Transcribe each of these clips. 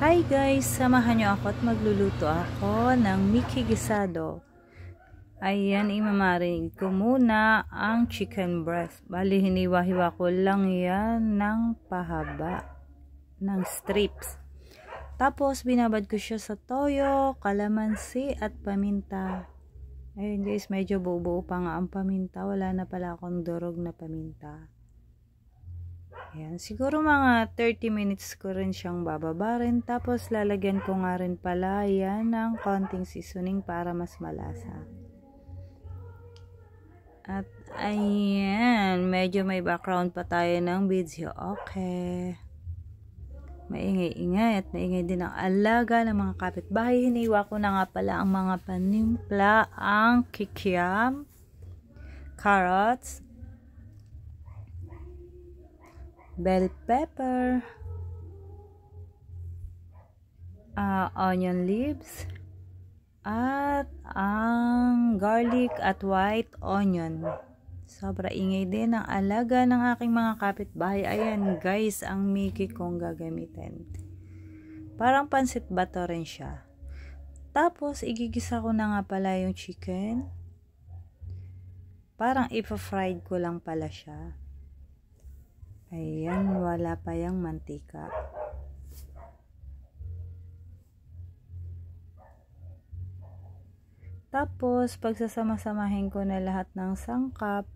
Hi guys! Samahan nyo ako at magluluto ako ng Mickey Gisado. Ayan, imamarinig ko muna ang chicken breast. Bali, hiniwa-hiwa ko lang yan ng pahaba, ng strips. Tapos, binabad ko siya sa toyo, kalamansi at paminta. Ayun guys, medyo buo-buo pa nga ang paminta. Wala na pala akong durog na paminta. Ayan, siguro mga 30 minutes ko rin siyang bababarin. Tapos lalagyan ko nga rin pala yan ng konting seasoning para mas malasa. At ayan, medyo may background pa tayo ng video. Okay. Maingay-ingay at maingay din ang alaga ng mga kapitbahay. Hiniwa ko na nga pala ang mga panimpla, ang kikiam, carrots, bell pepper, onion leaves, at ang garlic at white onion. Sobra ingay din ang alaga ng aking mga kapitbahay. Ayan guys, ang Mickey kong gagamitin. Parang pansit bato rin siya. Tapos, igigisa ko na nga pala yung chicken. Parang ipa-fried ko lang pala siya. Ayan, wala pa yung mantika. Tapos, pagsasama-samahin ko na lahat ng sangkap.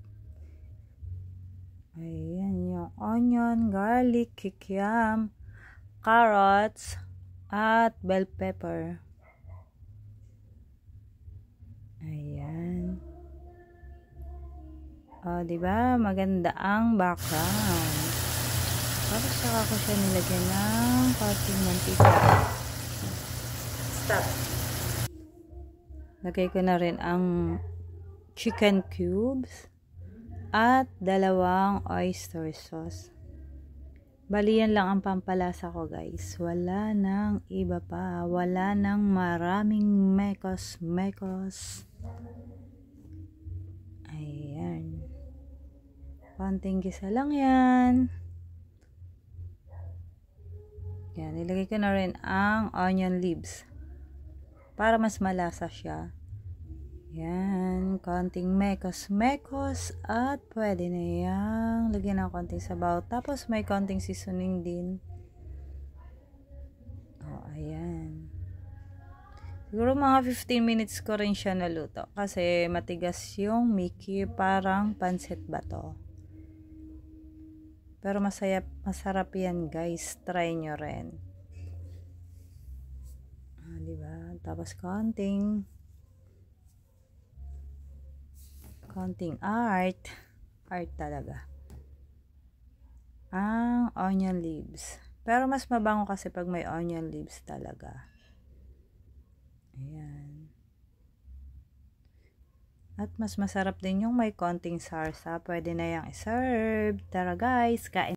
Ayan, yung onion, garlic, kikiam, carrots, at bell pepper. Ayan. O, diba? Maganda ang background. Tapos saka ko siya nilagyan ng konting mantika. Stop. Lagay ko na rin ang chicken cubes at 2 oyster sauce. Bali yan lang ang pampalasa ko guys. Wala nang iba pa. Wala nang maraming mekos. Ayan. Konting gisa lang yan. Yan, nilagay ko na rin ang onion leaves para mas malasa siya. Yan, konting mekos at pwede na yang lagyan ng konting sabaw. Tapos may konting seasoning din. Ayan. Siguro mga 15 minutes ko rin siya naluto kasi matigas yung Mickey, parang pansit bato. Pero masarap yan guys. Try nyo rin. Diba? Tapos konting art talaga. Ang onion leaves. Pero mas mabango kasi pag may onion leaves talaga. Ayan. At mas masarap din yung may konting sarsa. Pwede na yang i-serve. Tara guys, kain.